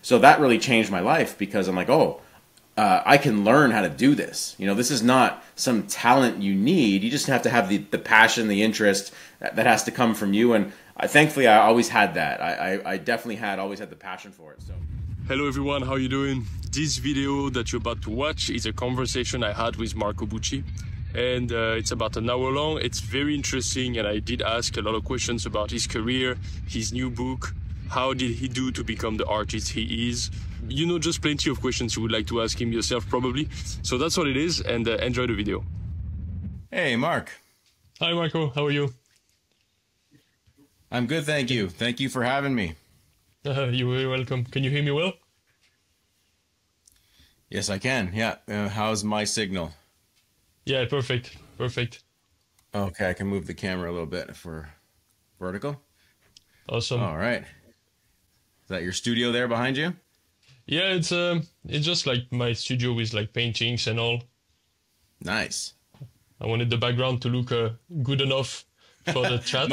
So that really changed my life because I'm like, oh, I can learn how to do this. You know, this is not some talent you need. You just have to have the passion, the interest that has to come from you. And thankfully, I always had that. I definitely always had the passion for it. So. Hello everyone, how you doing? This video that you're about to watch is a conversation I had with Marco Bucci, and it's about an hour long. It's very interesting, and I did ask a lot of questions about his career, his new book, how did he do to become the artist he is. You know, just plenty of questions you would like to ask him yourself probably. So that's what it is, and enjoy the video. Hey, Mark. Hi Marco, how are you? I'm good, thank you. Thank you for having me. You're very welcome. Can you hear me well? Yes, I can. Yeah. How's my signal? Yeah, perfect. Perfect. Okay, I can move the camera a little bit for vertical. Awesome. All right. Is that your studio there behind you? Yeah, it's just like my studio with like paintings and all. Nice. I wanted the background to look good enough for the chat.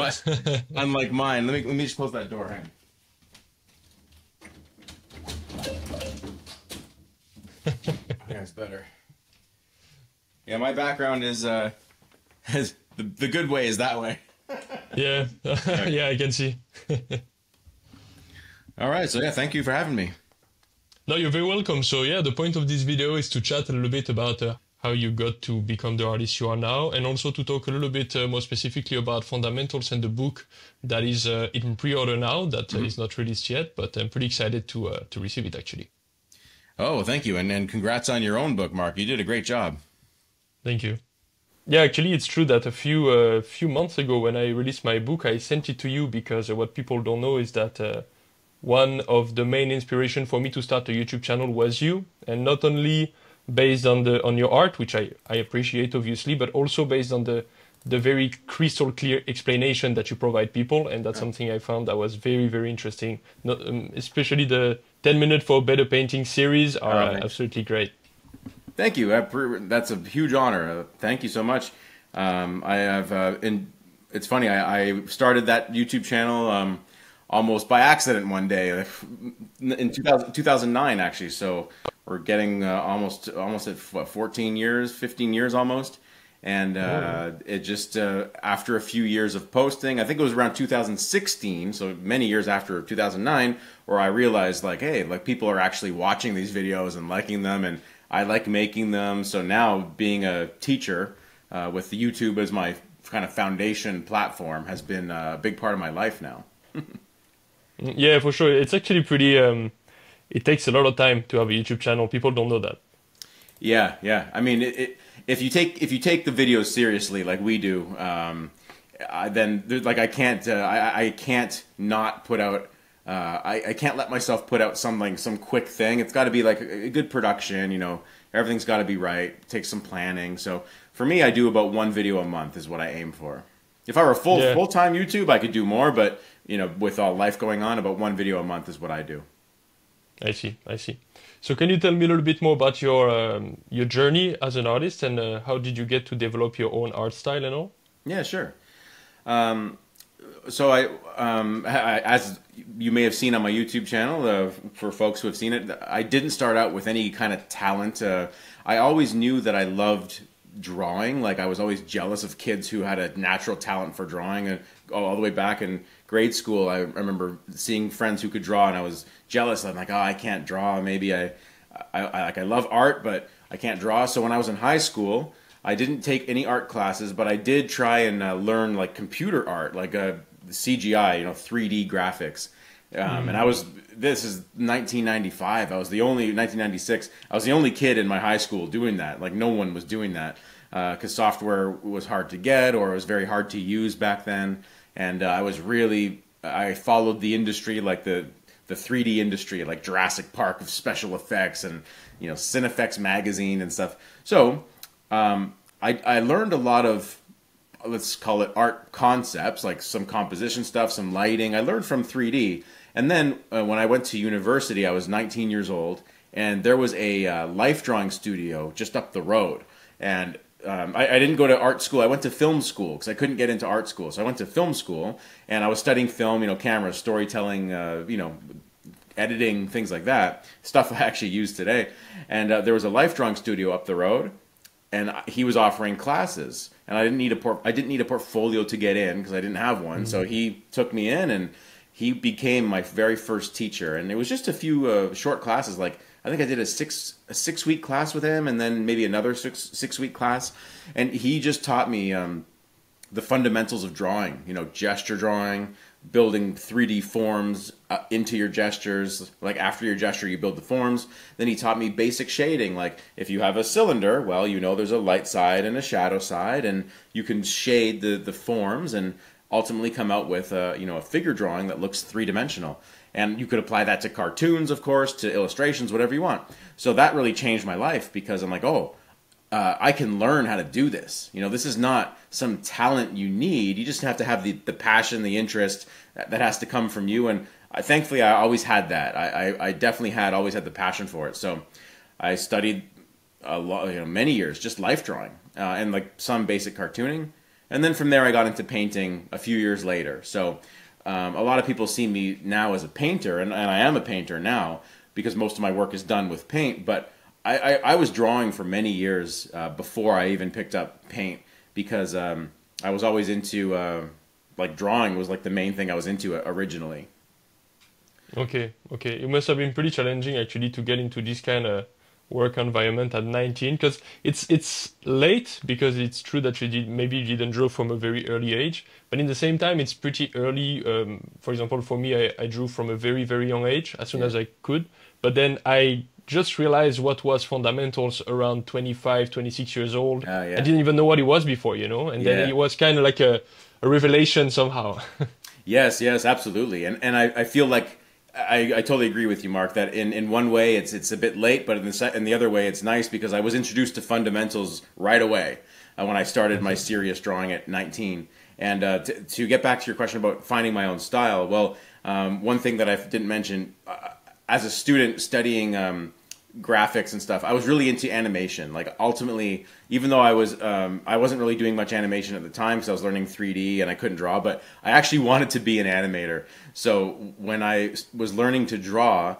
Unlike mine. Let me just close that door. Hang on. Yeah, it's better. Yeah, my background is has the good way is that way. Yeah, yeah, I can see. All right, so yeah, thank you for having me. No, you're very welcome. So yeah, the point of this video is to chat a little bit about how you got to become the artist you are now, and also to talk a little bit more specifically about fundamentals and the book that is in pre-order now, that is not released yet, but I'm pretty excited to receive it actually. Oh, thank you, and congrats on your own book, Mark. You did a great job. Thank you. Yeah, actually, it's true that a few months ago when I released my book, I sent it to you because what people don't know is that one of the main inspiration for me to start a YouTube channel was you, and not only based on your art, which I appreciate obviously, but also based on the very crystal clear explanation that you provide people, and that's something I found that was very, very interesting. Especially the 10-minute for better painting series are absolutely great. Thank you. That's a huge honor. Thank you so much. I have, it's funny. I started that YouTube channel almost by accident one day in 2009, actually. So we're getting almost at what, 14 years, 15 years almost. And it just after a few years of posting, I think it was around 2016, so many years after 2009, where I realized like, hey, like people are actually watching these videos and liking them, and I like making them. So now being a teacher with the YouTube as my kind of foundation platform has been a big part of my life now. Yeah, for sure. It's actually pretty, it takes a lot of time to have a YouTube channel. People don't know that. Yeah, yeah. I mean, if you take the videos seriously like we do, then like I can't not put out. I can't let myself put out some quick thing. It's got to be like a good production. You know, everything's got to be right. It takes some planning. So for me, I do about one video a month is what I aim for. If I were full-time YouTube, I could do more. But you know, with all life going on, about one video a month is what I do. I see. I see. So can you tell me a little bit more about your journey as an artist, and how did you get to develop your own art style and all? Yeah, sure. So as you may have seen on my YouTube channel, for folks who have seen it, I didn't start out with any kind of talent. I always knew that I loved drawing. Like I was always jealous of kids who had a natural talent for drawing, and all the way back in grade school, I remember seeing friends who could draw, and I was jealous. I'm like, oh, I can't draw. Maybe I love art, but I can't draw. So when I was in high school, I didn't take any art classes, but I did try and learn like computer art, like CGI, you know, 3D graphics. And this is 1995. 1996. I was the only kid in my high school doing that. Like no one was doing that because software was hard to get, or it was very hard to use back then. And I followed the industry, like the 3D industry, like Jurassic Park of special effects, and you know, Cinefex magazine and stuff. So I learned a lot of, let's call it art concepts, like some composition stuff, some lighting. I learned from 3D. And then when I went to university, I was 19 years old, and there was a life drawing studio just up the road. And I didn't go to art school. I went to film school because I couldn't get into art school. So I went to film school, and I was studying film, you know, camera, storytelling, you know, editing, things like that, stuff I actually use today. And there was a life drawing studio up the road, and he was offering classes, and I didn't need a portfolio to get in because I didn't have one. So he took me in, and he became my very first teacher. And it was just a few short classes. Like I think I did a 6-week class with him, and then maybe another 6-week class. And he just taught me the fundamentals of drawing. You know, gesture drawing, building 3D forms into your gestures. Like after your gesture, you build the forms. Then he taught me basic shading. Like if you have a cylinder, well, you know there's a light side and a shadow side, and you can shade the forms and ultimately come out with a figure drawing that looks three-dimensional. And you could apply that to cartoons, of course, to illustrations, whatever you want. So that really changed my life because I'm like, I can learn how to do this. You know, this is not some talent you need. You just have to have the passion, the interest that has to come from you. And thankfully, I always had that. I definitely always had the passion for it. So I studied a lot, many years, just life drawing and like some basic cartooning. And then from there, I got into painting a few years later. So a lot of people see me now as a painter, and I am a painter now because most of my work is done with paint. But I was drawing for many years before I even picked up paint because I was always into like drawing was like the main thing I was into originally. Okay. It must have been pretty challenging actually to get into this kind of work environment at 19 because it's late because it's true that you didn't draw from a very early age, but in the same time it's pretty early. For example, for me, I drew from a very, very young age as soon as I could, but then I just realized what was fundamentals around 25, 26 years old. I didn't even know what it was before, and then it was kind of like a revelation somehow. Yes, absolutely. And I feel like I totally agree with you, Mark, that in one way it's a bit late, but in the other way it's nice because I was introduced to fundamentals right away when I started my serious drawing at 19. And to get back to your question about finding my own style, well, one thing that I didn't mention, as a student studying graphics and stuff, I was really into animation. Like ultimately, even though I wasn't really doing much animation at the time because I was learning 3D and I couldn't draw, but I actually wanted to be an animator. So when I was learning to draw,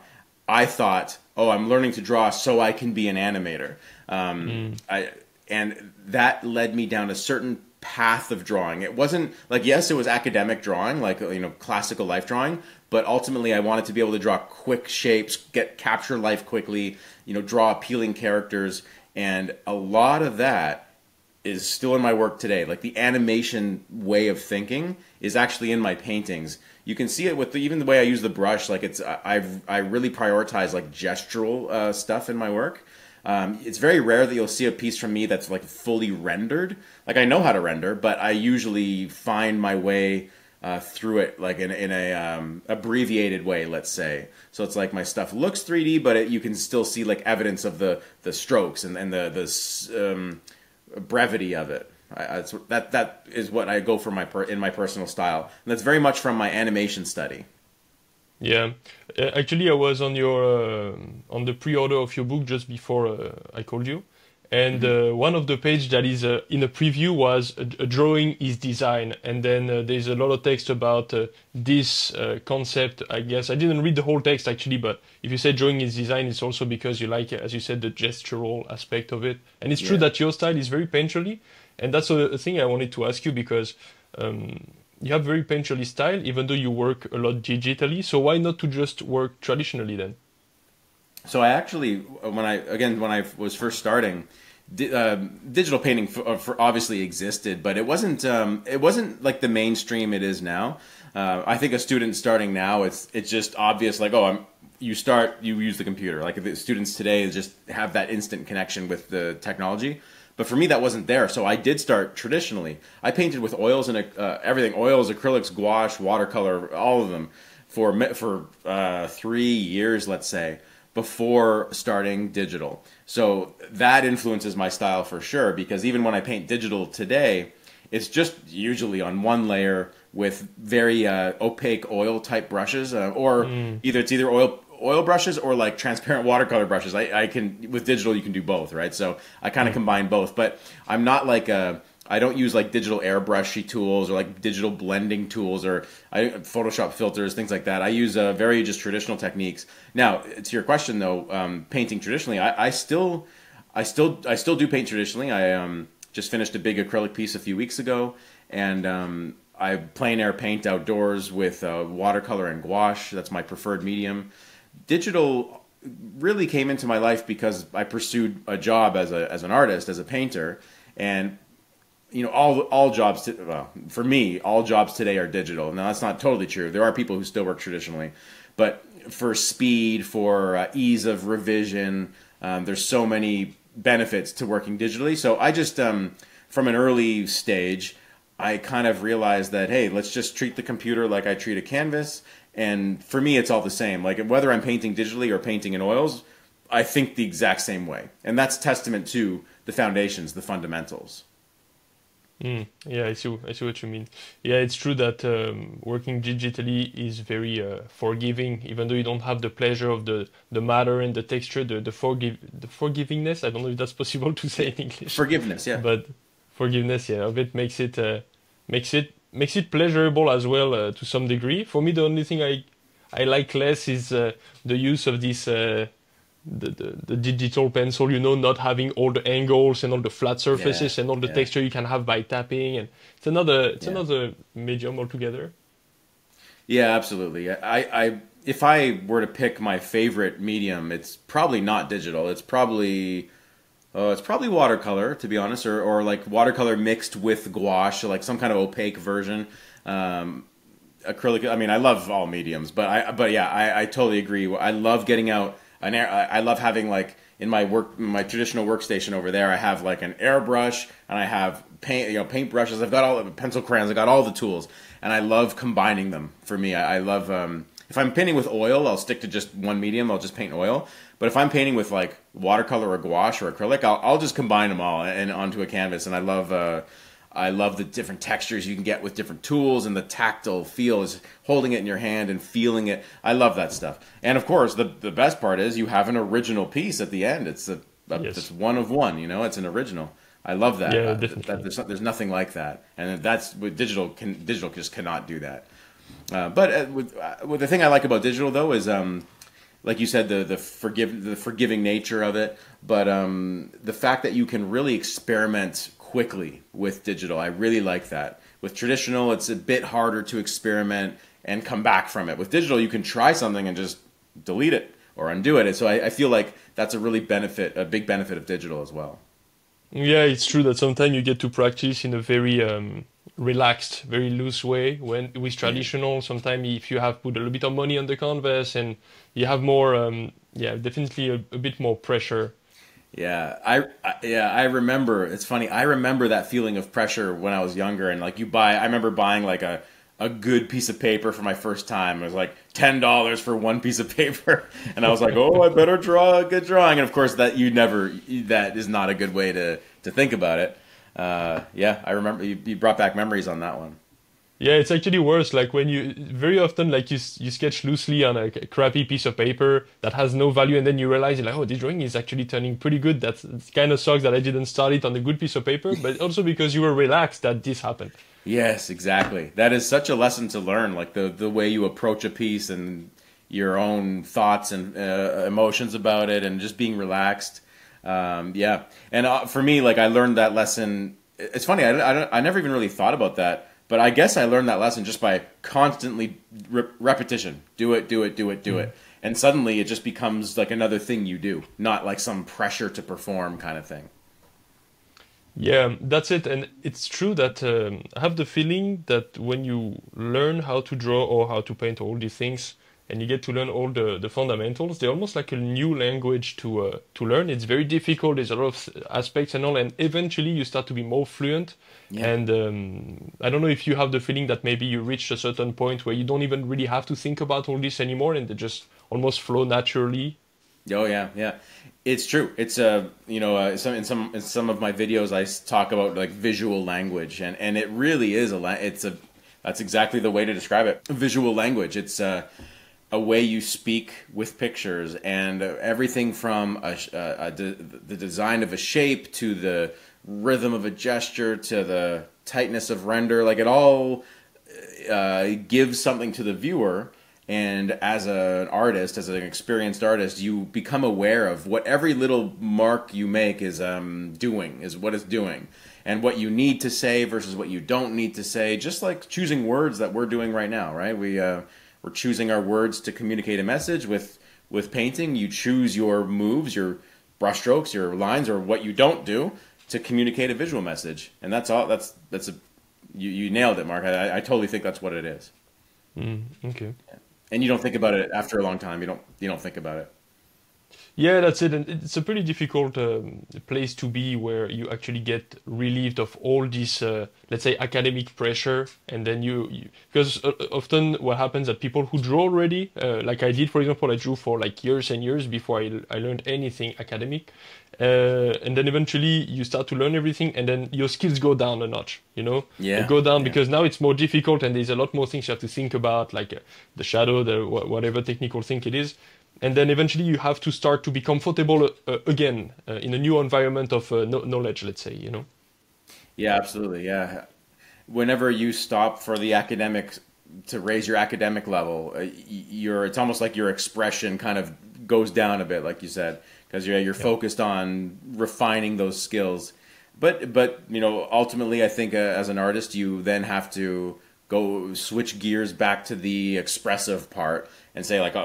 I thought, I'm learning to draw so I can be an animator. And that led me down a certain path of drawing. It wasn't like, yes, it was academic drawing, like classical life drawing, but ultimately I wanted to be able to draw quick shapes, capture life quickly, draw appealing characters, and a lot of that is still in my work today. Like the animation way of thinking is actually in my paintings. You can see it with even the way I use the brush. Like I really prioritize like gestural stuff in my work. It's very rare that you'll see a piece from me that's like fully rendered. Like I know how to render, but I usually find my way through it like in a abbreviated way, let's say. So it's like my stuff looks 3D, but you can still see like evidence of the strokes and the brevity of it. That is what I go for in my personal style, and that's very much from my animation study. Yeah, actually, I was on on the pre-order of your book just before I called you, and one of the pages that is in a preview was a drawing is design, and then there's a lot of text about this concept. I guess I didn't read the whole text actually, but if you say drawing is design, it's also because you like, as you said, the gestural aspect of it, and it's true that your style is very painterly, and that's a thing I wanted to ask you because. You have very painterly style, even though you work a lot digitally. So why not to just work traditionally then? So I actually, when I was first starting, digital painting obviously existed, but it wasn't like the mainstream it is now. I think a student starting now, it's just obvious. Like, you use the computer. Like the students today just have that instant connection with the technology. But for me, that wasn't there, so I did start traditionally. I painted with oils and everything: oils, acrylics, gouache, watercolor, all of them, for 3 years, let's say, before starting digital. So that influences my style for sure, because even when I paint digital today, it's just usually on one layer with very opaque oil-type brushes, or either oil brushes or like transparent watercolor brushes. I can, with digital you can do both, right? So I kind of combine both, but I'm not like a I don't use like digital airbrushy tools or like digital blending tools or Photoshop filters, things like that. I use very just traditional techniques. Now, to your question though, painting traditionally, I still do paint traditionally. I just finished a big acrylic piece a few weeks ago, and I plein air paint outdoors with watercolor and gouache. That's my preferred medium. Digital really came into my life because I pursued a job as an artist, as a painter, and you know, all jobs for me, all jobs today are digital. Now that's not totally true. There are people who still work traditionally, but for speed, for ease of revision, there's so many benefits to working digitally. So I just from an early stage, I kind of realized that, hey, let's just treat the computer like I treat a canvas. And for me, it's all the same. Like whether I'm painting digitally or painting in oils, I think the exact same way. And that's testament to the foundations, the fundamentals. Yeah, I see what you mean. Yeah, it's true that working digitally is very forgiving, even though you don't have the pleasure of the matter and the texture, the forgivingness. I don't know if that's possible to say in English. Forgiveness, yeah. But forgiveness, yeah, of it makes it pleasurable as well to some degree. For me, the only thing I like less is the use of this the digital pencil, you know, not having all the angles and all the flat surfaces and all the texture you can have by tapping, and it's another medium altogether. Yeah, absolutely. I if I were to pick my favorite medium, it's probably not digital. It's probably watercolor, to be honest, or like watercolor mixed with gouache, like some kind of opaque version. Acrylic. I mean, I love all mediums, but I totally agree. I love getting out I love having, like, in my traditional workstation over there, I have like an airbrush and I have paint brushes. I've got all the pencil crayons. I got all the tools, and I love combining them. For me, I love if I'm painting with oil, I'll stick to just one medium. I'll just paint oil. But if I'm painting with like watercolor or gouache or acrylic, I'll just combine them all and onto a canvas. And I love the different textures you can get with different tools, and the tactile feel is holding it in your hand and feeling it. I love that stuff. And of course, the best part is you have an original piece at the end. It's it's one of one. You know, it's an original. I love that. Yeah, there's nothing like that, and that's with digital. Digital just cannot do that. But with the thing I like about digital though is like you said, the forgiving nature of it, but the fact that you can really experiment quickly with digital. I really like that. With traditional, it's a bit harder to experiment and come back from it. With digital, you can try something and just delete it or undo it. And so I feel like that's a big benefit of digital as well. Yeah, it's true that sometimes you get to practice in a very relaxed, very loose way. When with traditional, sometimes if you have put a little bit of money on the canvas and you have more, definitely a bit more pressure. Yeah, I remember. It's funny. I remember that feeling of pressure when I was younger, and like I remember buying like a good piece of paper for my first time. It was like $10 for one piece of paper, and I was like, oh, I better draw a good drawing. And of course, that is not a good way to think about it. I remember you brought back memories on that one. Yeah, it's actually worse. Like when very often, like you sketch loosely on a crappy piece of paper that has no value, and then you realize you're like, oh, this drawing is actually turning pretty good. It kind of sucks that I didn't start it on a good piece of paper, but also because you were relaxed that this happened. Yes, exactly. That is such a lesson to learn, like the way you approach a piece and your own thoughts and emotions about it, and just being relaxed. And for me, like I learned that lesson. It's funny. I never even really thought about that. But I guess I learned that lesson just by constantly repetition. Do it. And suddenly it just becomes like another thing you do, not like some pressure to perform kind of thing. Yeah, that's it. And it's true that I have the feeling that when you learn how to draw or how to paint, all these things, and you get to learn all the fundamentals, they're almost like a new language to learn. It's very difficult. There's a lot of aspects and all, and eventually you start to be more fluent. Yeah. And I don't know if you have the feeling that maybe you reached a certain point where you don't even really have to think about all this anymore, and they just almost flow naturally. Oh yeah, it's true. It's in some of my videos I talk about like visual language, and it really is that's exactly the way to describe it. Visual language. a way you speak with pictures, and everything from the design of a shape to the rhythm of a gesture to the tightness of render, like it all gives something to the viewer. And as an artist, as an experienced artist, you become aware of what every little mark you make is what it's doing, and what you need to say versus what you don't need to say. Just like choosing words that we're doing right now, right? We're choosing our words to communicate a message. With painting, you choose your moves, your brushstrokes, your lines, or what you don't do to communicate a visual message. And that's all. You nailed it, Mark. I totally think that's what it is. Okay. And you don't think about it after a long time. You don't think about it. Yeah, that's it. And it's a pretty difficult place to be where you actually get relieved of all this, let's say, academic pressure. And then because often what happens that people who draw already, like I did, for example, I drew for like years and years before I learned anything academic. And then eventually you start to learn everything, and then your skills go down a notch, Yeah. They go down because now it's more difficult, and there's a lot more things you have to think about, like the shadow, whatever technical thing it is. And then eventually you have to start to be comfortable again in a new environment of knowledge, let's say, Yeah, absolutely. Yeah. Whenever you stop for the academic to raise your academic level, it's almost like your expression kind of goes down a bit, like you said, because you're focused on refining those skills. But ultimately, I think as an artist, you then have to go switch gears back to the expressive part and say like,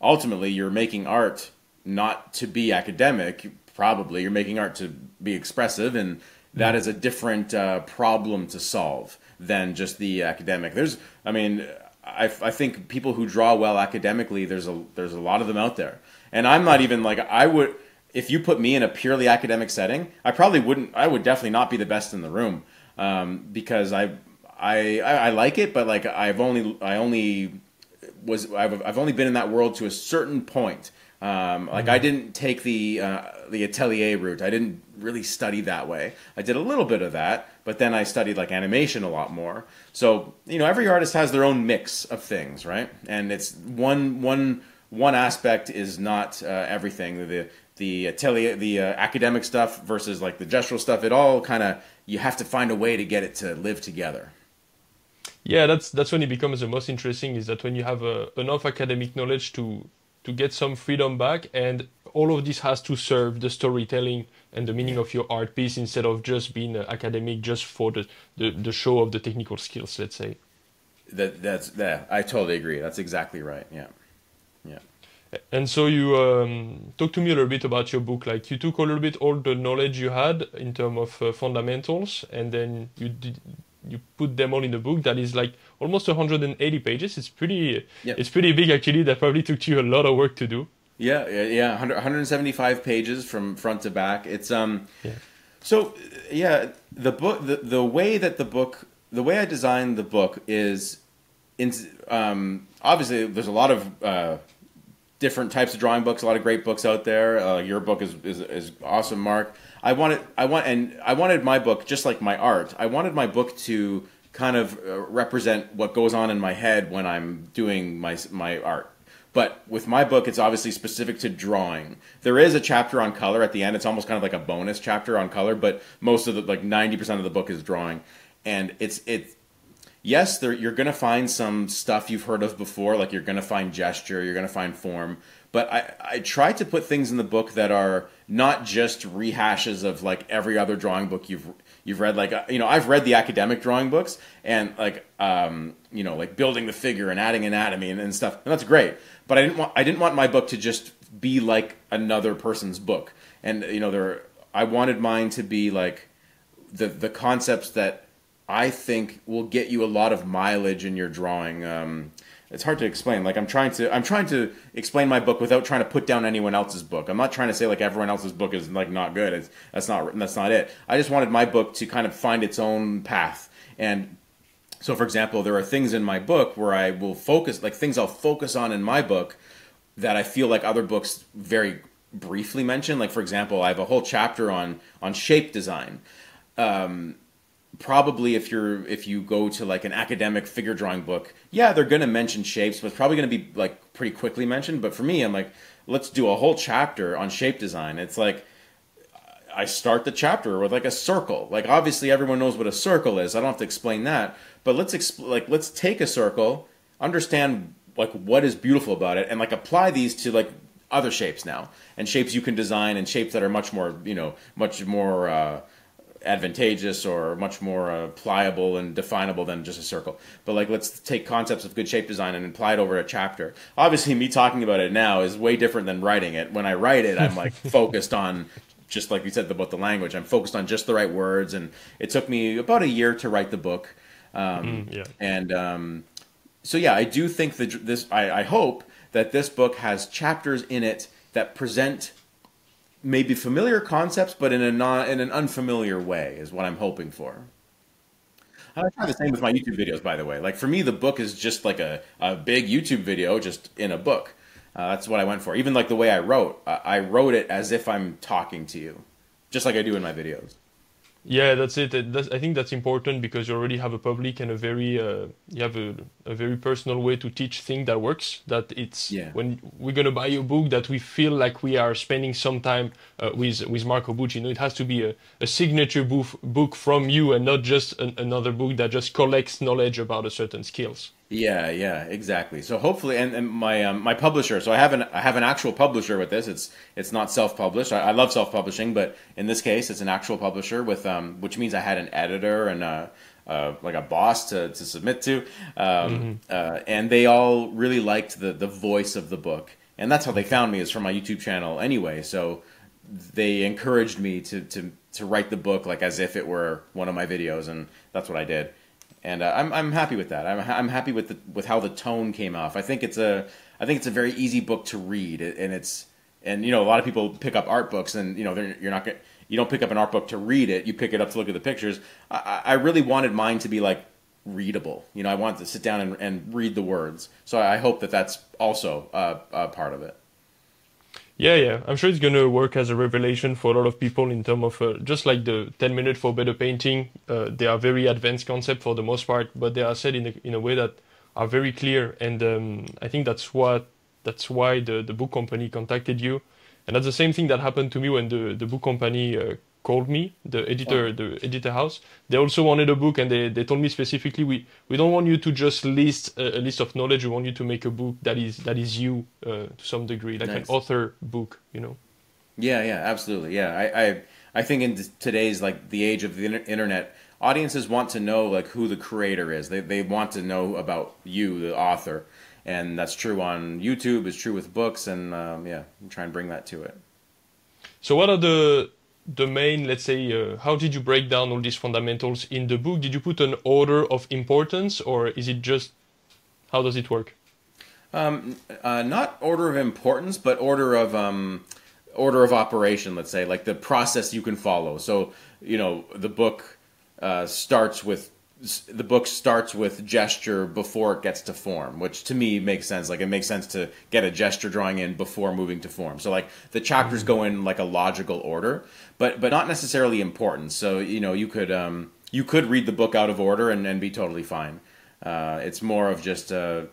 ultimately, you're making art not to be academic. Probably you're making art to be expressive, and that is a different problem to solve than just the academic. I think people who draw well academically, there's a lot of them out there, and I'm not even like I would. If you put me in a purely academic setting, I probably wouldn't. I would definitely not be the best in the room because I like it, but like I've only been in that world to a certain point. I didn't take the atelier route. I didn't really study that way. I did a little bit of that, but then I studied like animation a lot more. So every artist has their own mix of things, right? And it's one aspect is not everything. The atelier, the academic stuff versus like the gestural stuff. It all kind of you have to find a way to get it to live together. Yeah, that's when it becomes the most interesting, is that when you have enough academic knowledge to get some freedom back, and all of this has to serve the storytelling and the meaning of your art piece instead of just being academic just for the show of the technical skills, let's say. That's I totally agree. That's exactly right. Yeah. And so you talk to me a little bit about your book. Like you took a little bit all the knowledge you had in terms of fundamentals, and then you put them all in the book that is like almost 180 pages. It's pretty big actually. That probably took you a lot of work to do. Yeah. 175 pages from front to back. It's So the book, the way I designed the book is obviously there's a lot of different types of drawing books, a lot of great books out there. Your book is awesome, Mark. I wanted my book, just like my art, I wanted my book to kind of represent what goes on in my head when I'm doing my art. But with my book, it's obviously specific to drawing. There is a chapter on color at the end. It's almost kind of like a bonus chapter on color, but most of like 90% of the book is drawing. And yes, you're going to find some stuff you've heard of before, like you're going to find gesture, you're going to find form. But I try to put things in the book that are not just rehashes of like every other drawing book you've read. Like I've read the academic drawing books and like like building the figure and adding anatomy and stuff, and that's great. But I didn't want my book to just be like another person's book. And I wanted mine to be like the concepts that I think will get you a lot of mileage in your drawing. It's hard to explain. Like I'm trying to explain my book without trying to put down anyone else's book. I'm not trying to say like everyone else's book is like not good. That's not it. I just wanted my book to kind of find its own path. And so, for example, there are things in my book where I will focus, like things I'll focus on in my book that I feel like other books very briefly mention. Like, for example, I have a whole chapter on shape design. probably if you go to like an academic figure drawing book, yeah, they're going to mention shapes, but it's probably going to be like pretty quickly mentioned. But for me, I'm like, let's do a whole chapter on shape design. It's like I start the chapter with like a circle. Like obviously everyone knows what a circle is. I don't have to explain that. But let's take a circle, understand like what is beautiful about it, and like apply these to like other shapes now, and shapes you can design, and shapes that are much more, much more advantageous or much more pliable and definable than just a circle. But like, let's take concepts of good shape design and apply it over a chapter. Obviously, me talking about it now is way different than writing it. When I write it, I'm like focused on, just like you said about the language, I'm focused on just the right words. And it took me about a year to write the book. So yeah, I do think that I hope that this book has chapters in it that present maybe familiar concepts, but in an unfamiliar way is what I'm hoping for. I try the same with my YouTube videos, by the way. Like for me, the book is just like a big YouTube video, just in a book. That's what I went for. Even like the way I wrote it as if I'm talking to you, just like I do in my videos. Yeah, that's it. I think that's important because you already have a public and a very you have a very personal way to teach things that works. That it's Yeah. when we're gonna buy a book that we feel like we are spending some time with Marco Bucci. It has to be a signature book from you and not just another book that just collects knowledge about a certain skills. Yeah, exactly. So hopefully, and my publisher. So I have an actual publisher with this. It's not self-published. I love self-publishing, but in this case, it's an actual publisher with which means I had an editor and like a boss to submit to, and they all really liked the voice of the book, and that's how they found me, is from my YouTube channel anyway. So they encouraged me to write the book like as if it were one of my videos, and that's what I did. And I'm happy with that. I'm happy with how the tone came off. I think it's a very easy book to read, and a lot of people pick up art books, and you don't pick up an art book to read it. You pick it up to look at the pictures. I really wanted mine to be like readable. I wanted to sit down and read the words. So I hope that that's also a part of it. Yeah. I'm sure it's going to work as a revelation for a lot of people in terms of just like the 10 minutes for better painting. They are very advanced concept for the most part, but they are said in a way that are very clear. And I think that's why the book company contacted you. And that's the same thing that happened to me when the book company called me, the editor house. They also wanted a book, and they told me specifically, we don't want you to just list a list of knowledge. We want you to make a book that is you to some degree, like Nice. an author book. Yeah, absolutely. Yeah, I think in today's like the age of the internet, audiences want to know like who the creator is. They want to know about you, the author, and that's true on YouTube. It's true with books, and yeah, I'm trying to bring that to it. So what are the main, let's say, how did you break down all these fundamentals in the book? Did you put an order of importance, or is it just, how does it work? Not order of importance, but order of operation. Let's say like the process you can follow. So the book starts with gesture before it gets to form, which to me makes sense. Like it makes sense to get a gesture drawing in before moving to form. So like the chapters go in like a logical order, but not necessarily important. So you could read the book out of order and be totally fine. It's more of just the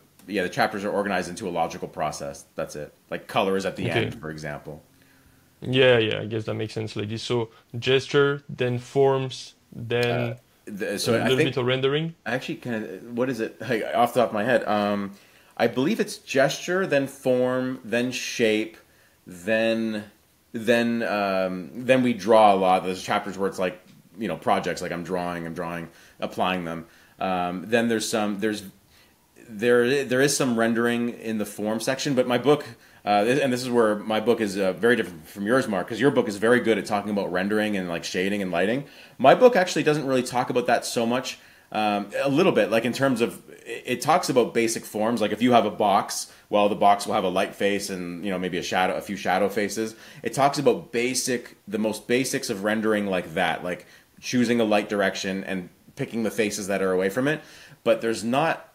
chapters are organized into a logical process. That's it. Like colors at the end, for example. Yeah, I guess that makes sense like this. So gesture, then forms, then So a little bit of rendering. I actually kind of, what is it? Like, off the top of my head, I believe it's gesture, then form, then shape, then we draw a lot of those chapters where it's like projects, like I'm drawing, applying them. Then there is some rendering in the form section, but my book. And this is where my book is very different from yours, Mark, because your book is very good at talking about rendering and like shading and lighting. My book actually doesn't really talk about that so much. A little bit, like in terms of, it talks about basic forms. Like if you have a box, well, the box will have a light face and maybe a few shadow faces. It talks about the most basics of rendering like that, like choosing a light direction and picking the faces that are away from it. But there's not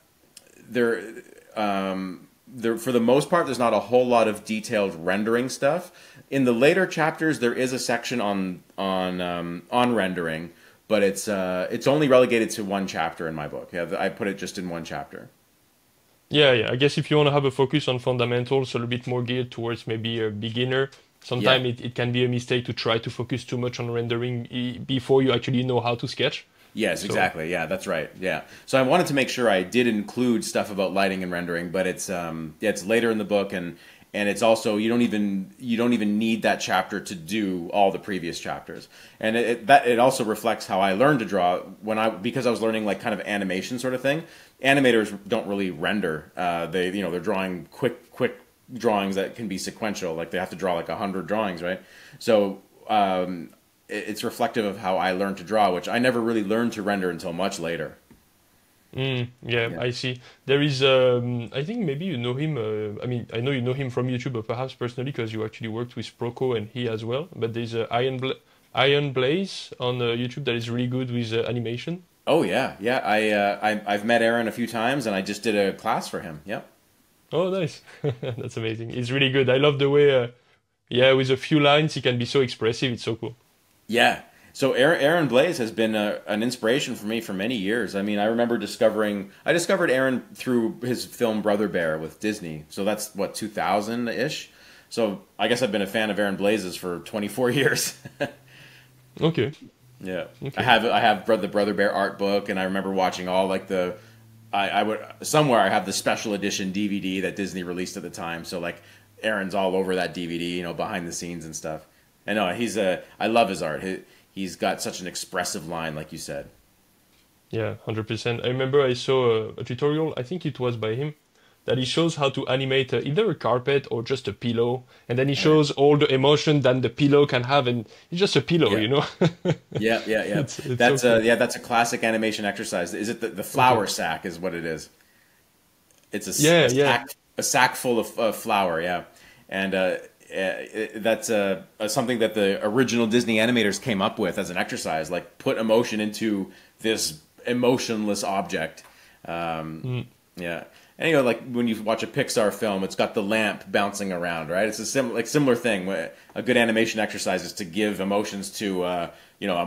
for the most part, there's not a whole lot of detailed rendering stuff. In the later chapters, there is a section on rendering, but it's only relegated to one chapter in my book. Yeah, I put it just in one chapter. Yeah, yeah. I guess if you want to have a focus on fundamentals, a little bit more geared towards maybe a beginner, Yeah. sometimes it can be a mistake to try to focus too much on rendering before you actually know how to sketch. Yes, So, exactly. Yeah, that's right. Yeah. So I wanted to make sure I did include stuff about lighting and rendering, but it's yeah, it's later in the book, and it's also you don't even need that chapter to do all the previous chapters. And it also reflects how I learned to draw because I was learning like kind of animation sort of thing. Animators don't really render. They're drawing quick drawings that can be sequential. Like they have to draw like 100 drawings, right? So it's reflective of how I learned to draw, which I never really learned to render until much later. yeah, Yeah. I see. There is, I think maybe you know him. I mean, I know you know him from YouTube, but perhaps personally because you actually worked with Proco and he as well. But there's Iron Blaze on YouTube that is really good with animation. Oh yeah, yeah. I've met Aaron a few times, and I just did a class for him. Yep. Oh, nice. That's amazing. It's really good. I love the way, yeah, with a few lines, he can be so expressive. It's so cool. Yeah. So Aaron Blaze has been an inspiration for me for many years. I mean, I remember I discovered Aaron through his film Brother Bear with Disney. So that's what 2000 ish. So I guess I've been a fan of Aaron Blaze's for 24 years. Okay. Yeah, Okay. I have the Brother Bear art book, and I remember watching all like I would somewhere I have the special edition DVD that Disney released at the time. So like Aaron's all over that DVD, behind the scenes and stuff. And no, I love his art. He's got such an expressive line, like you said. Yeah, 100%. I remember I saw a tutorial, I think it was by him, that he shows how to animate either a carpet or just a pillow. And then he Oh, yeah. shows all the emotion that the pillow can have. And it's just a pillow, Yeah. you know? Yeah, yeah, yeah. It's so cool. That's a classic animation exercise. Is it the Okay. flour sack? Is what it is. It's Yeah, yeah. a sack full of flour. Yeah, and that's something that the original Disney animators came up with as an exercise. Like put emotion into this emotionless object. Um, Mm. yeah, and like when you watch a Pixar film, it's got the lamp bouncing around, right? It's a similar thing. A good animation exercise is to give emotions to a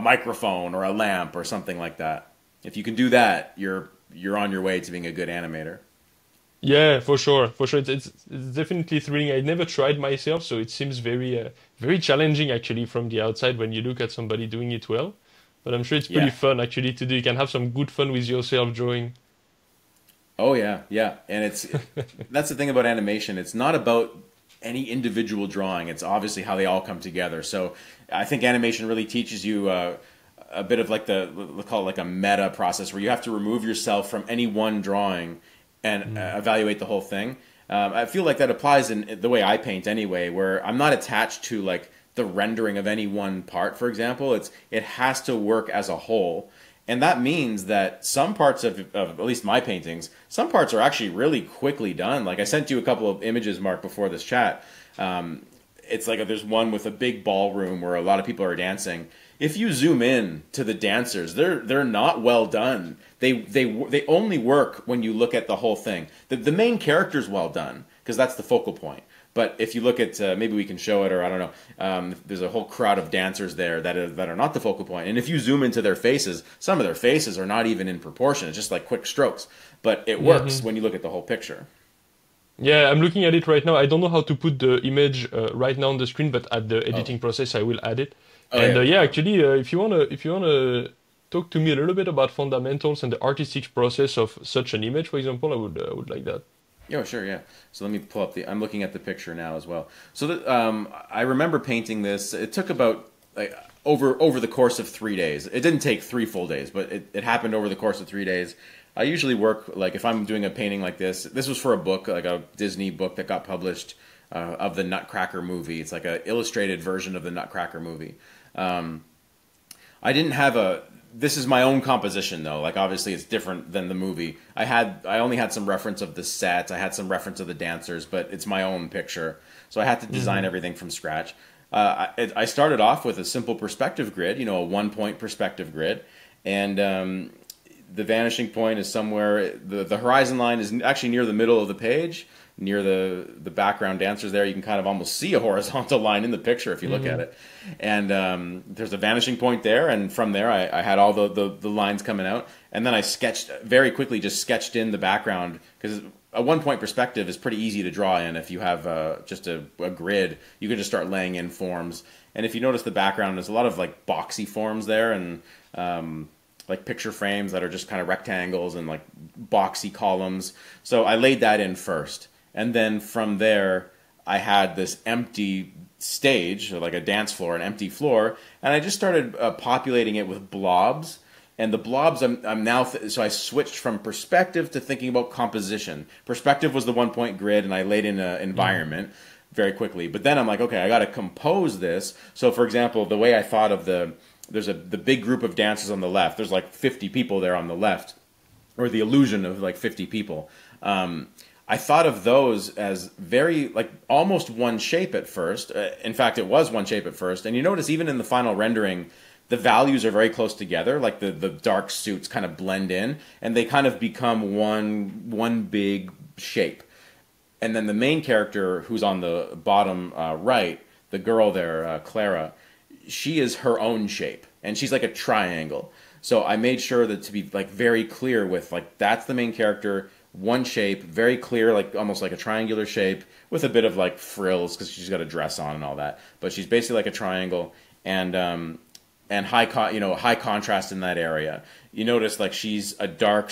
microphone or a lamp or something like that. If you can do that, you're on your way to being a good animator. Yeah, for sure. For sure. It's definitely thrilling. I never tried myself, so it seems very challenging actually from the outside when you look at somebody doing it well. But I'm sure it's pretty Yeah. fun actually to do. You can have some good fun with yourself drawing. Oh yeah, yeah, and that's the thing about animation. It's not about any individual drawing. It's obviously how they all come together. So I think animation really teaches you a bit of like we'll call it like a meta process where you have to remove yourself from any one drawing and evaluate the whole thing. I feel like that applies in the way I paint anyway, where I'm not attached to like the rendering of any one part. For example, it has to work as a whole. And that means that some parts of at least my paintings, some parts are actually really quickly done. Like I sent you a couple of images, Mark, before this chat. It's like there's one with a big ballroom where a lot of people are dancing. If you zoom in to the dancers, they're not well done. They only work when you look at the whole thing. The main character's well done because that's the focal point. But if you look at maybe we can show it, or I don't know, there's a whole crowd of dancers there that are not the focal point. And if you zoom into their faces, some of their faces are not even in proportion. It's just like quick strokes. But it works Hmm. when you look at the whole picture. Yeah, I'm looking at it right now. I don't know how to put the image right now on the screen, but at the Oh, editing process, I will add it. oh And yeah. yeah, actually, if you wanna talk to me a little bit about fundamentals and the artistic process of such an image, for example, I would like that. Yeah, sure, yeah. So let me pull up I'm looking at the picture now as well. So I remember painting this. It took about like over the course of 3 days. It didn't take 3 full days, but it happened over the course of 3 days. I usually work like if I'm doing a painting like this. This was for a book, like a Disney book that got published of the Nutcracker movie. It's like an illustrated version of the Nutcracker movie. Um, I didn't have a. This is my own composition though. Like obviously it's different than the movie. I only had some reference of the set. I had some reference of the dancers, but it's my own picture. So I had to design Hmm. everything from scratch. I started off with a simple perspective grid, a 1 point perspective grid, and the vanishing point is somewhere. The horizon line is actually near the middle of the page, near the background dancers there, you can kind of almost see a horizontal line in the picture if you look at it. And there's a vanishing point there, and from there I had all the lines coming out, and then I sketched very quickly, just sketched in the background, because a one-point perspective is pretty easy to draw in. If you have just a grid, you can just start laying in forms. And if you notice the background, there's a lot of like boxy forms there, and like picture frames that are just kind of rectangles and like boxy columns. So I laid that in first. And then from there, I had this empty stage, like a dance floor, an empty floor, and I just started populating it with blobs. And the blobs, I'm now, so I switched from perspective to thinking about composition. Perspective was the one-point grid, and I laid in an environment very quickly. But then I'm like, okay, I got to compose this. So for example, the way I thought of there's the big group of dancers on the left. There's like 50 people there on the left, or the illusion of like 50 people. I thought of those as very, like, almost one shape at first. In fact, it was one shape at first. And you notice even in the final rendering, the values are very close together, like the dark suits kind of blend in, and they kind of become one big shape. And then the main character, who's on the bottom right, the girl there, Clara, she is her own shape, and she's like a triangle. So I made sure that to be like very clear with like, that's the main character, one shape, very clear, like almost like a triangular shape with a bit of like frills because she's got a dress on and all that. But she's basically like a triangle, and high contrast in that area. You notice like she's a dark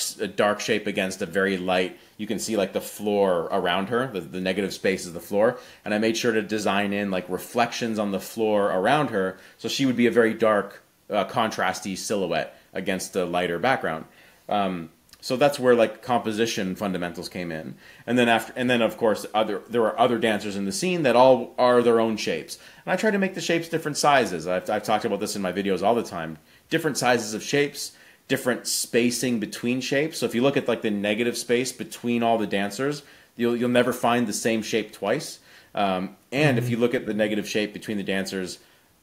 shape against a very light. You can see like the floor around her, the negative space is the floor, and I made sure to design in like reflections on the floor around her, so she would be a very dark, contrasty silhouette against the lighter background. So that's where like composition fundamentals came in, and then of course there were other dancers in the scene that all are their own shapes, and I try to make the shapes different sizes. I've talked about this in my videos all the time. Different sizes of shapes, different spacing between shapes. So if you look at like the negative space between all the dancers, you'll never find the same shape twice. And if you look at the negative shape between the dancers,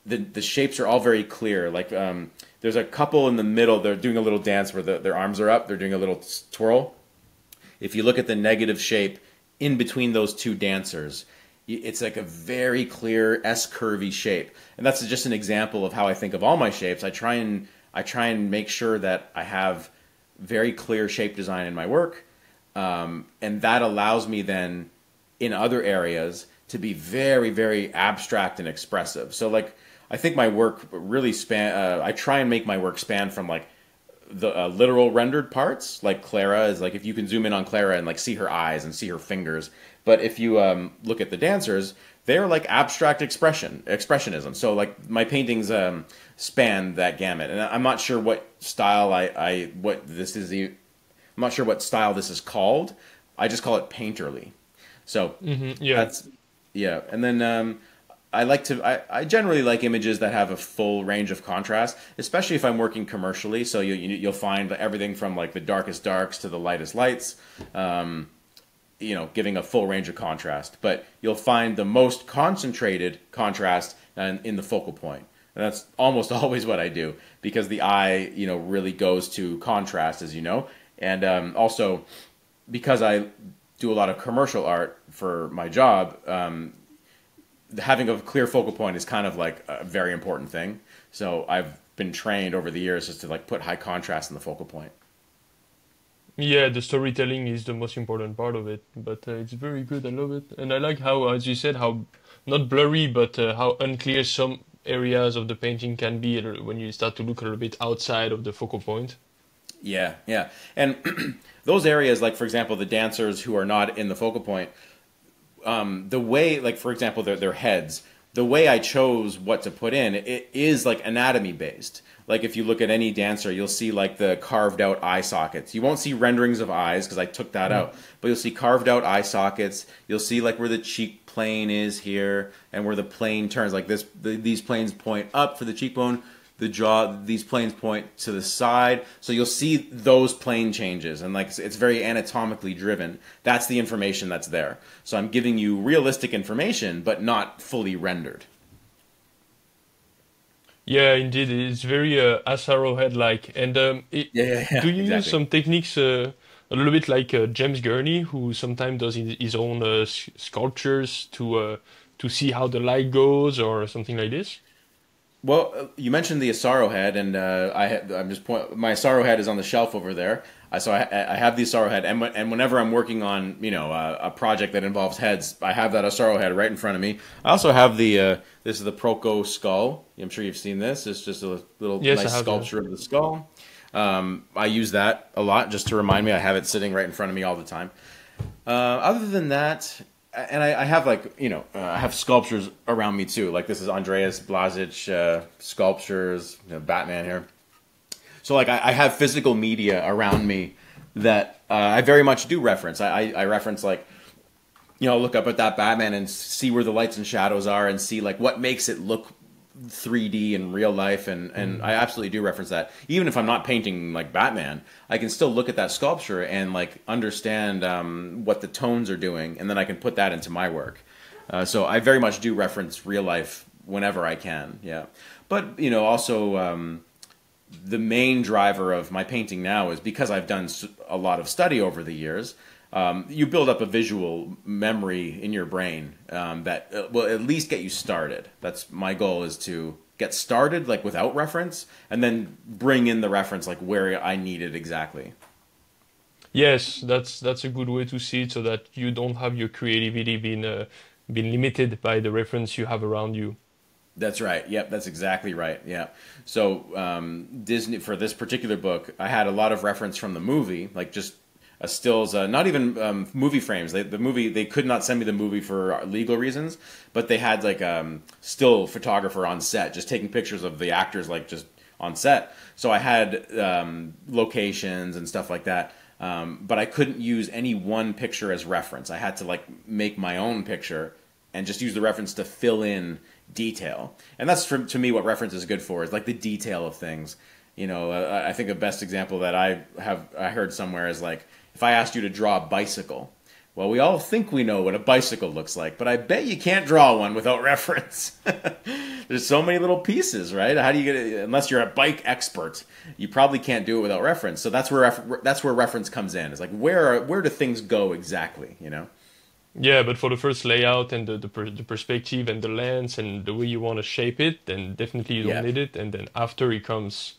the shapes are all very clear. Like there's a couple in the middle, they're doing a little dance where their arms are up, they're doing a little twirl. If you look at the negative shape in between those two dancers, it's like a very clear S-curvy shape. And that's just an example of how I think of all my shapes. I try and make sure that I have very clear shape design in my work, and that allows me then in other areas to be very, very abstract and expressive. So like, I think my work really I try and make my work span from like the literal rendered parts, like Clara is like, if you can zoom in on Clara and like see her eyes and see her fingers. But if you look at the dancers, they're like abstract expressionism. So like my paintings span that gamut, and I'm not sure what style I'm not sure what style this is called. I just call it painterly. So that's and then I generally like images that have a full range of contrast, especially if I'm working commercially. So you'll find everything from like the darkest darks to the lightest lights. Giving a full range of contrast, but you'll find the most concentrated contrast in the focal point. And that's almost always what I do, because the eye, really goes to contrast, as you know. And also, because I do a lot of commercial art for my job, having a clear focal point is kind of like a very important thing. So I've been trained over the years just to like put high contrast in the focal point. Yeah, the storytelling is the most important part of it, but it's very good. I love it, and I like how, as you said, how not blurry, but how unclear some areas of the painting can be when you start to look a little bit outside of the focal point. Yeah, and those areas, like for example, the dancers who are not in the focal point, the way, like for example, their heads, the way I chose what to put in, it is like anatomy based. Like if you look at any dancer, you'll see like the carved out eye sockets. You won't see renderings of eyes because I took that out, but you'll see carved out eye sockets. You'll see like where the cheek plane is here and where the plane turns. Like these planes point up for the cheekbone, the jaw. These planes point to the side. So you'll see those plane changes, and like it's very anatomically driven. That's the information that's there. So I'm giving you realistic information, but not fully rendered. Yeah, indeed, it's very Arrowhead-like. And Yeah, do you use exactly. some techniques a little bit like James Gurney, who sometimes does his own sculptures to see how the light goes or something like this. Well, you mentioned the Asaro head, and I'm just my Asaro head is on the shelf over there. I have the Asaro head, and whenever I'm working on a project that involves heads, I have that Asaro head right in front of me. I also have this is the Proco skull. I'm sure you've seen this. It's just a little Yes, I nice have. sculpture of the skull. I use that a lot just to remind me. I have it sitting right in front of me all the time. Other than that, and I have I have sculptures around me too. Like this is Andreas Blazic sculptures, Batman here. So like I have physical media around me that I very much do reference. I reference like look up at that Batman and see where the lights and shadows are and see like what makes it look 3D in real life, and I absolutely do reference that. Even if I'm not painting like Batman, I can still look at that sculpture and like understand what the tones are doing, and then I can put that into my work. So I very much do reference real life whenever I can. Yeah, but also the main driver of my painting now is because I've done a lot of study over the years. You build up a visual memory in your brain that will at least get you started. That's my goal, is to get started like without reference, and then bring in the reference like where I need it exactly. Yes, that's a good way to see it, so that you don't have your creativity being limited by the reference you have around you. That's right. Yep, that's exactly right. Yeah. So Disney, for this particular book, I had a lot of reference from the movie, like just stills, not even movie frames. The movie, they could not send me the movie for legal reasons, but they had like still photographer on set, just taking pictures of the actors like just on set. So I had locations and stuff like that. But I couldn't use any one picture as reference. I had to like make my own picture and just use the reference to fill in detail. And that's to me what reference is good for, is like the detail of things. I think the best example that I heard somewhere is like, if I asked you to draw a bicycle, well, we all think we know what a bicycle looks like, but I bet you can't draw one without reference. There's so many little pieces, right? How do you get it? Unless you're a bike expert, you probably can't do it without reference. So that's where reference comes in. It's like where do things go exactly? Yeah, but for the first layout and the perspective and the lens and the way you want to shape it, then definitely you don't Yeah. need it. And then after it comes,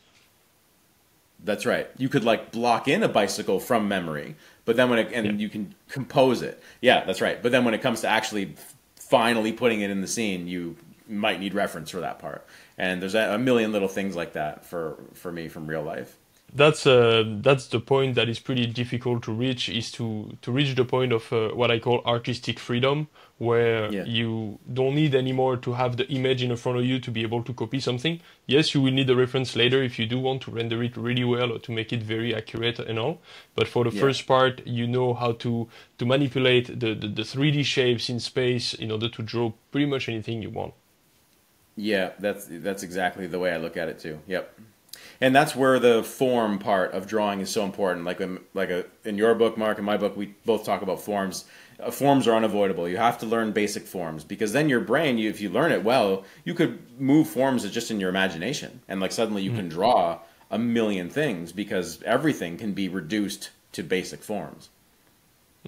That's right. You could like block in a bicycle from memory, but then yeah, you can compose it. Yeah, that's right. But then when it comes to actually finally putting it in the scene, you might need reference for that part. And there's a million little things like that for me from real life. that's the point that is pretty difficult to reach, is to reach the point of what I call artistic freedom, where Yeah. you don't need anymore to have the image in front of you to be able to copy something. Yes, you will need a reference later if you do want to render it really well or to make it very accurate and all. But for the Yeah. first part, you know how to manipulate the 3D shapes in space in order to draw pretty much anything you want. Yeah, that's exactly the way I look at it too. Yep. And that's where the form part of drawing is so important. In your book, Mark, and my book, we both talk about forms. Forms are unavoidable. You have to learn basic forms, because then your brain, if you learn it well, you could move forms just in your imagination, and like suddenly you can draw a million things because everything can be reduced to basic forms.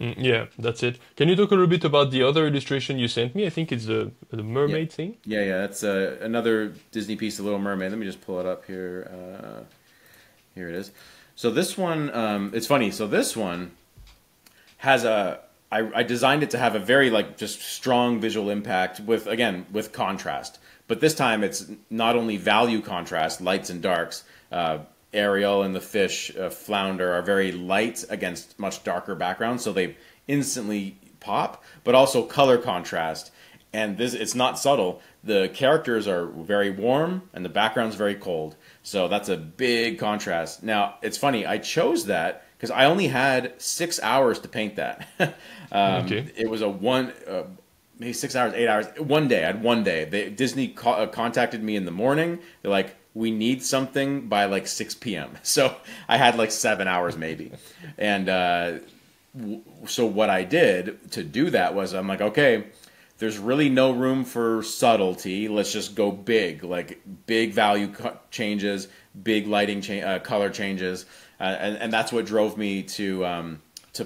Yeah, that's it. Can you talk a little bit about the other illustration you sent me? I think it's the Yeah, mermaid thing. yeah. That's another Disney piece, The Little Mermaid. Let me just pull it up here. Here it is. So this one, it's funny. So this one has I designed it to have a very like just strong visual impact with contrast. But this time it's not only value contrast, lights and darks. Ariel and the fish, flounder, are very light against much darker backgrounds, so they instantly pop. But also color contrast, and this, it's not subtle. The characters are very warm and the background's very cold, so that's a big contrast. Now it's funny, I chose that because I only had 6 hours to paint that. Okay. It was a maybe 6 hours, 8 hours, one day. I had one day. Disney contacted me in the morning. They're like, we need something by like 6 p.m. So I had like 7 hours maybe. And so what I did to do that was, I'm like, okay, there's really no room for subtlety. Let's just go big, like big value changes, big lighting color changes. and that's what drove me to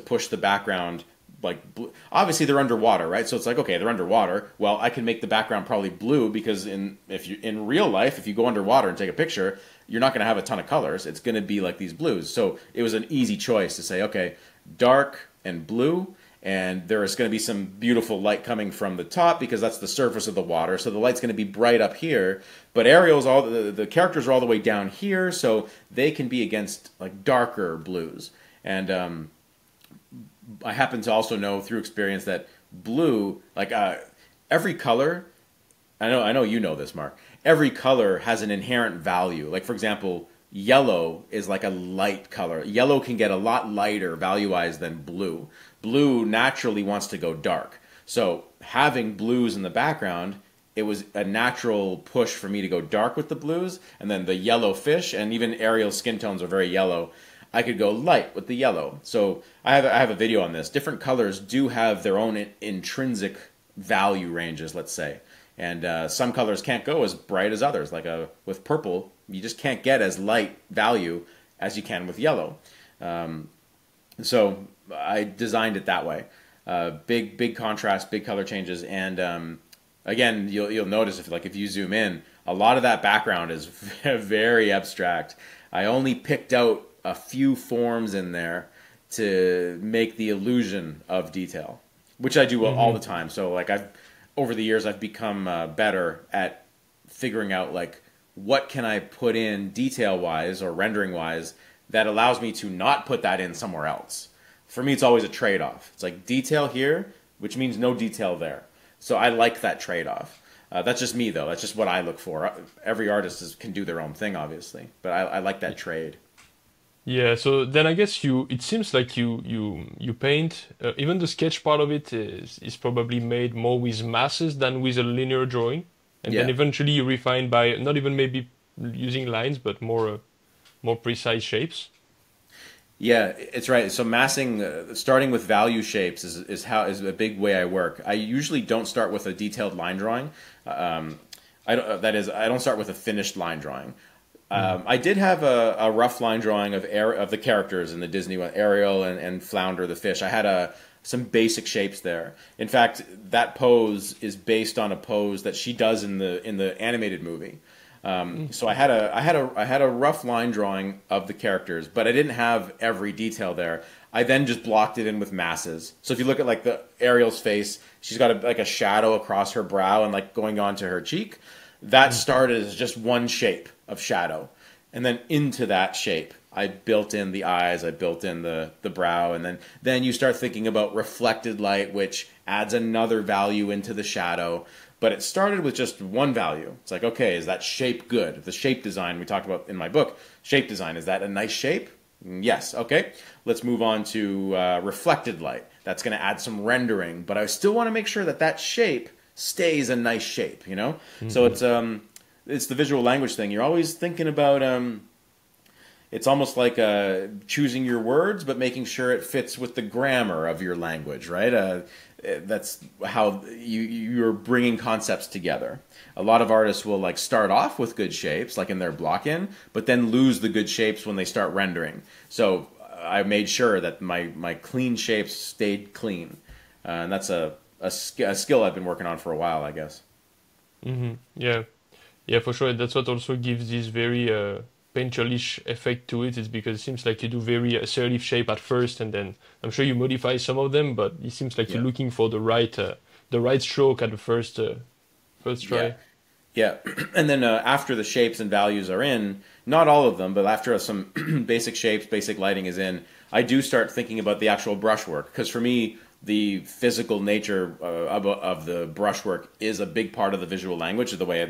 push the background like blue. Obviously they're underwater, right? So it's like, okay, they're underwater. Well, I can make the background probably blue because if you in real life, if you go underwater and take a picture, you're not going to have a ton of colors. It's going to be like these blues. So it was an easy choice to say, okay, dark and blue, and there is going to be some beautiful light coming from the top because that's the surface of the water. So the light's going to be bright up here, but Ariel's all the characters are all the way down here, so they can be against like darker blues. And I happen to also know through experience that blue, like every color, I know you know this, Mark. Every color has an inherent value. Like for example, yellow is like a light color. Yellow can get a lot lighter value-wise than blue. Blue naturally wants to go dark. So having blues in the background, it was a natural push for me to go dark with the blues, and then the yellow fish, and even Ariel's skin tones are very yellow. I could go light with the yellow. So I have a video on this. Different colors do have their own intrinsic value ranges, let's say. And some colors can't go as bright as others. Like with purple, you just can't get as light value as you can with yellow. So I designed it that way. Big contrast, big color changes. And again, you'll notice if you zoom in, a lot of that background is very abstract. I only picked out a few forms in there to make the illusion of detail, which I do all the time. So like over the years, I've become better at figuring out like what can I put in detail-wise or rendering-wise that allows me to not put that in somewhere else. For me, it's always a trade-off. It's like detail here, which means no detail there. So I like that trade-off. That's just me, though. That's just what I look for. Every artist can do their own thing, obviously, but I like that trade. Yeah, so then I guess it seems like you paint, even the sketch part of it is probably made more with masses than with a linear drawing. And then eventually you refine by not even maybe using lines, but more precise shapes. Yeah, it's right. So massing, starting with value shapes is a big way I work. I usually don't start with a detailed line drawing. I don't start with a finished line drawing. I did have a rough line drawing of the characters in the Disney one, Ariel and Flounder the fish. I had some basic shapes there. In fact, that pose is based on a pose that she does in the animated movie. So I had a rough line drawing of the characters, but I didn't have every detail there. I then just blocked it in with masses. So if you look at like the Ariel's face, she's got like a shadow across her brow and like going onto her cheek. That started as just one shape of shadow. And then into that shape, I built in the eyes, I built in the brow, and then you start thinking about reflected light, which adds another value into the shadow. But it started with just one value. It's like, okay, is that shape good? The shape design we talked about in my book, shape design, is that a nice shape? Yes, okay. Let's move on to reflected light. That's going to add some rendering, but I still want to make sure that shape stays a nice shape, you know? So it's the visual language thing. You're always thinking about it's almost like choosing your words, but making sure it fits with the grammar of your language, right? That's how you're bringing concepts together. A lot of artists will like start off with good shapes, like in their block-in, but then lose the good shapes when they start rendering. So I made sure that my clean shapes stayed clean, and that's a skill I've been working on for a while, I guess. Yeah, for sure. That's what also gives this very paintbrush effect to it. Is because it seems like you do very assertive shape at first, and then I'm sure you modify some of them, but it seems like you're looking for the right stroke at the first try. Yeah, and then after the shapes and values are in, not all of them, but after some basic shapes, basic lighting is in, I do start thinking about the actual brushwork, because for me, the physical nature of the brushwork is a big part of the visual language, the way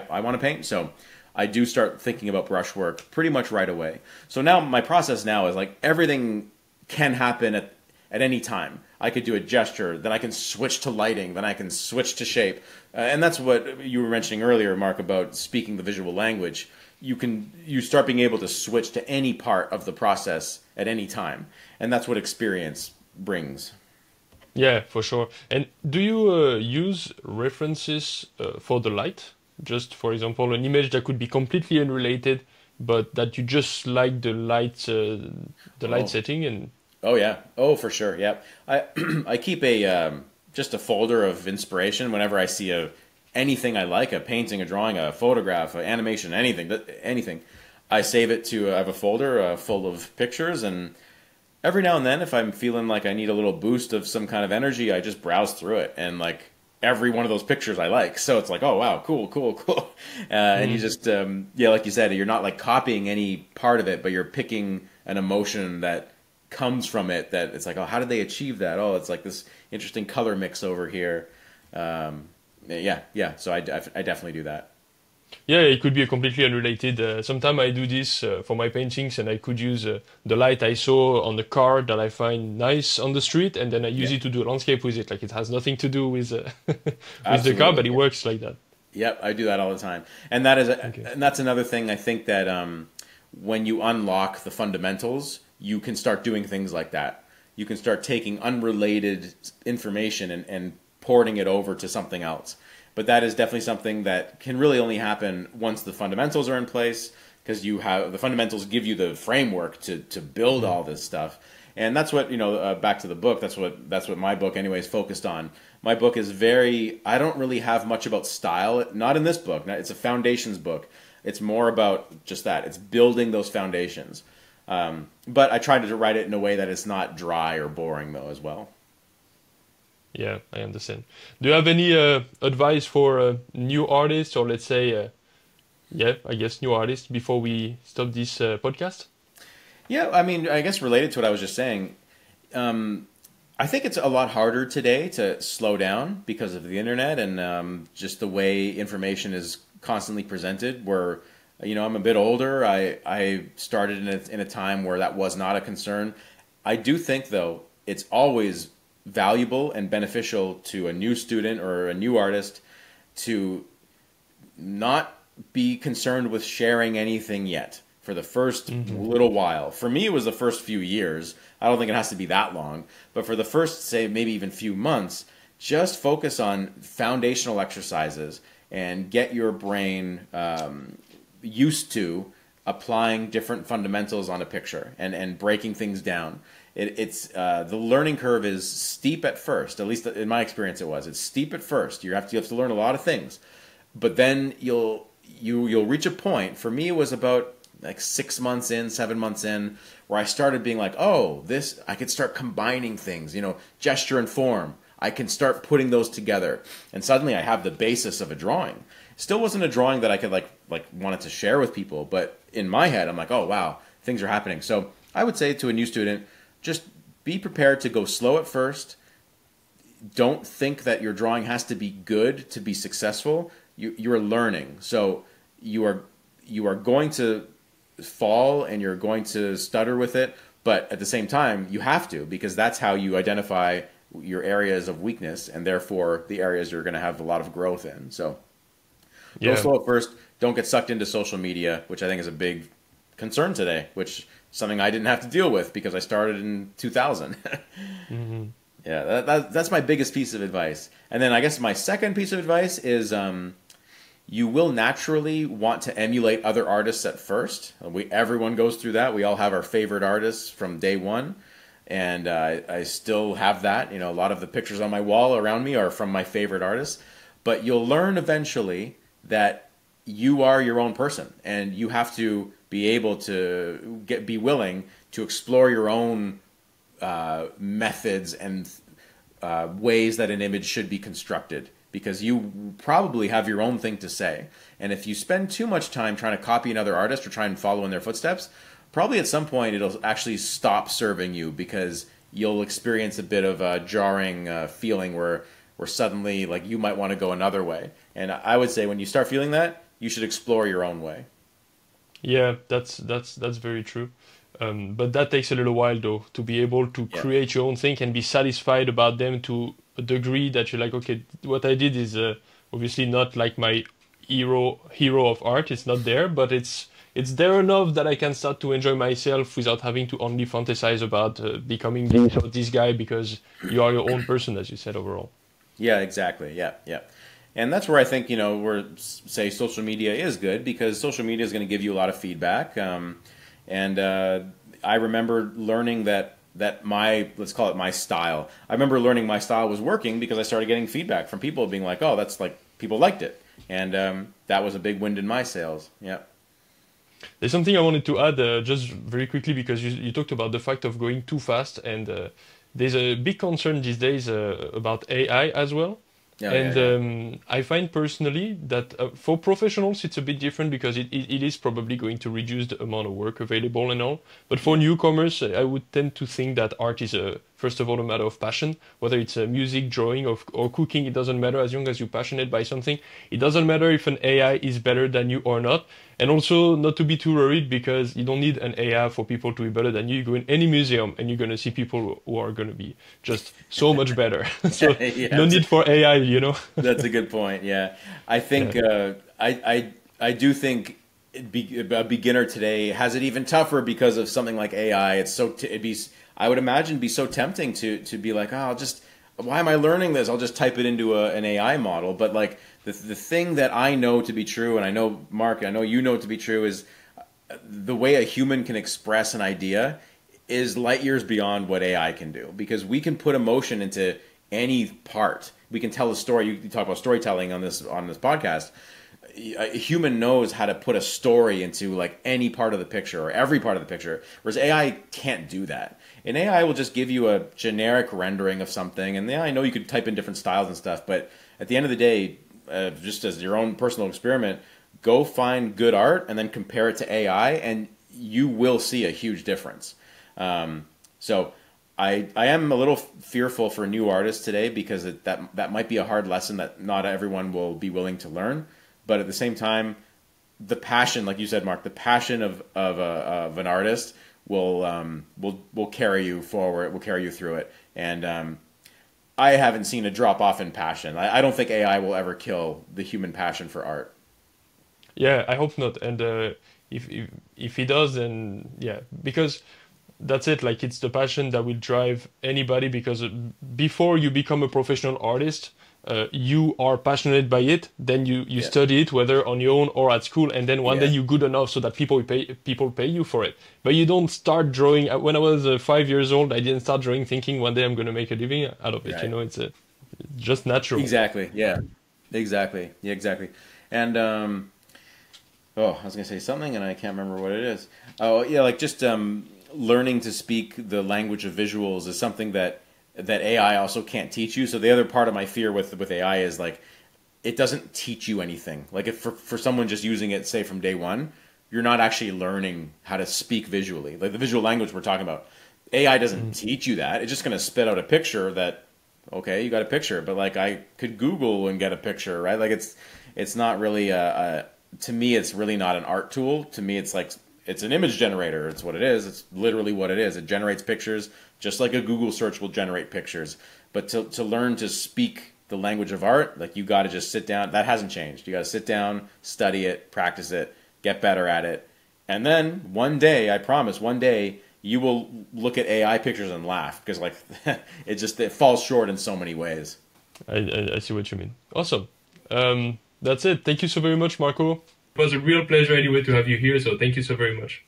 I want to paint. So I do start thinking about brushwork pretty much right away. So now my process now is like everything can happen at any time. I could do a gesture, then I can switch to lighting, then I can switch to shape. And that's what you were mentioning earlier, Mark, about speaking the visual language. You start being able to switch to any part of the process at any time. And that's what experience brings. Yeah, for sure. And do you use references for the light? Just, for example, an image that could be completely unrelated, but that you just like the light Oh, setting and oh yeah. Oh, for sure. Yep. I I keep a just a folder of inspiration whenever I see anything I like, a painting, a drawing, a photograph, an animation, anything. I save it to I have a folder full of pictures, and every now and then, if I'm feeling like I need a little boost of some kind of energy, I just browse through it, and like every one of those pictures I like. So it's like, oh wow, cool, cool, cool. And you just yeah, like you said, you're not like copying any part of it, but you're picking an emotion that comes from it. That it's like, oh, how did they achieve that? Oh, it's like this interesting color mix over here. Yeah, yeah. So I definitely do that. yeah, it could be a completely unrelated. Sometimes I do this for my paintings, and I could use the light I saw on the car that I find nice on the street, and then I use Yeah, it to do a landscape with it. Like it has nothing to do with with the car, but absolutely. it Yeah. works like that. Yep, I do that all the time, and that is Okay. and that's another thing I think that when you unlock the fundamentals, you can start doing things like that. You can start taking unrelated information and porting it over to something else. But that is definitely something that can really only happen once the fundamentals are in place, because you have the fundamentals give you the framework to build all this stuff. And that's what, back to the book, that's what my book anyways focused on. My book is very, I don't really have much about style, not in this book. It's a foundations book. It's more about just that. It's building those foundations. But I tried to write it in a way that it's not dry or boring though as well. Yeah, I understand. Do you have any advice for new artists, or let's say, yeah, I guess new artists before we stop this podcast? Yeah, I mean, I guess related to what I was just saying, I think it's a lot harder today to slow down because of the internet and just the way information is constantly presented. Where, I'm a bit older. I started in a time where that was not a concern. I do think, though, it's always valuable and beneficial to a new student or a new artist to not be concerned with sharing anything yet for the first little while. For me, it was the first few years. I don't think it has to be that long, but for the first, say, maybe even few months, just focus on foundational exercises and get your brain used to applying different fundamentals on a picture and breaking things down. It's the learning curve is steep at first. At least in my experience, it was. It's steep at first. You have to learn a lot of things, but then you'll reach a point. For me, it was about like 6 months in, 7 months in, where I started being like, oh, this I could start combining things. Gesture and form. I can start putting those together, and suddenly I have the basis of a drawing. Still wasn't a drawing that I could like wanted to share with people, but in my head, I'm like, oh wow, things are happening. So I would say to a new student, just be prepared to go slow at first. Don't think that your drawing has to be good to be successful. You're learning, so you are going to fall and you're going to stutter with it, but at the same time you have to, because that's how you identify your areas of weakness and therefore the areas you're going to have a lot of growth in. So go Yeah. slow at first. Don't get sucked into social media, which I think is a big concern today, which is something I didn't have to deal with because I started in 2000. Hmm. Yeah, that's my biggest piece of advice. And then I guess my second piece of advice is you will naturally want to emulate other artists at first. Everyone goes through that. We all have our favorite artists from day one. And I still have that. A lot of the pictures on my wall around me are from my favorite artists. But you'll learn eventually that you are your own person, and you have to be able to be willing to explore your own methods and ways that an image should be constructed, because you probably have your own thing to say. And if you spend too much time trying to copy another artist or try and follow in their footsteps, probably at some point it'll actually stop serving you, because you'll experience a bit of a jarring feeling where suddenly like you might want to go another way. And I would say when you start feeling that, you should explore your own way. Yeah, that's very true. But that takes a little while though to be able to Yeah. create your own thing and be satisfied about them to a degree that you're like, okay, what I did is obviously not like my hero of art. It's not there, but it's there enough that I can start to enjoy myself without having to only fantasize about becoming this or this guy, because you are your own person, as you said overall. Yeah, exactly. Yeah, yeah. And that's where I think, where say social media is good, because social media is going to give you a lot of feedback. And I remember learning that my, let's call it my style. I remember learning my style was working because I started getting feedback from people being like, oh, that's like, people liked it. And that was a big wind in my sails. Yeah. There's something I wanted to add just very quickly, because you talked about the fact of going too fast, and there's a big concern these days about AI as well. Yeah, And yeah. I find personally that for professionals it's a bit different, because it is probably going to reduce the amount of work available and all. But for newcomers, I would tend to think that art is first of all a matter of passion. Whether it's music, drawing, or cooking, it doesn't matter, as long as you're passionate by something. It doesn't matter if an AI is better than you or not. And also not to be too worried, because you don't need an AI for people to be better than you. You go in any museum and you're going to see people who are going to be just so much better. So Yeah, no need for AI, you know. that's a good point. Yeah, I think I do think a beginner today has it even tougher because of something like AI. It's so I would imagine be so tempting to be like, oh, why am I learning this? I'll just type it into an AI model. But like the thing that I know to be true, and I know Mark, I know you know to be true, is the way a human can express an idea is light years beyond what AI can do, because we can put emotion into any part. We can tell a story. You talk about storytelling on this podcast. A human knows how to put a story into like any part of the picture or every part of the picture, whereas AI can't do that. And AI will just give you a generic rendering of something, and yeah, I know you could type in different styles and stuff, but at the end of the day, just as your own personal experiment, go find good art and then compare it to AI, and you will see a huge difference. So I am a little fearful for new artists today, because that might be a hard lesson that not everyone will be willing to learn. But at the same time, the passion, like you said, Mark, the passion of an artist will carry you forward, will carry you through it. And I haven't seen a drop off in passion. I don't think AI will ever kill the human passion for art. Yeah, I hope not. And if he does, then yeah, because that's it. Like, it's the passion that will drive anybody. Because before you become a professional artist, you are passionate by it. Then you study it, whether on your own or at school, and then one day you're good enough so that people pay you for it. But you don't start drawing. When I was 5 years old, I didn't start drawing thinking one day I'm going to make a living out of it. Right. You know, it's just natural. Exactly. Yeah. Exactly. Yeah. Exactly. And oh, I was gonna say something and I can't remember what it is. Oh, yeah, like just learning to speak the language of visuals is something that AI also can't teach you. So the other part of my fear with AI is like, it doesn't teach you anything. Like, if for someone just using it, say from day one, you're not actually learning how to speak visually. Like the visual language we're talking about, AI doesn't teach you that. It's just gonna spit out a picture that, okay, you got a picture, but like I could Google and get a picture, right? Like it's not really to me, it's really not an art tool. To me, it's like, it's an image generator. It's what it is. It's literally what it is. It generates pictures just like a Google search will generate pictures. But to learn to speak the language of art, like, you got to just sit down. That hasn't changed. You got to sit down, study it, practice it, get better at it. And then one day, I promise, one day you will look at AI pictures and laugh, because like it falls short in so many ways. I see what you mean. Awesome. That's it. Thank you so very much, Marco. It was a real pleasure anyway to have you here, so thank you so very much.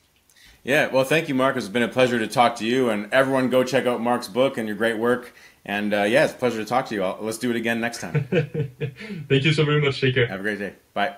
Yeah, well, thank you, Mark. It's been a pleasure to talk to you, and everyone go check out Mark's book and your great work. And yeah, it's a pleasure to talk to you. Let's do it again next time. Thank you so very much. Take care. Have a great day. Bye.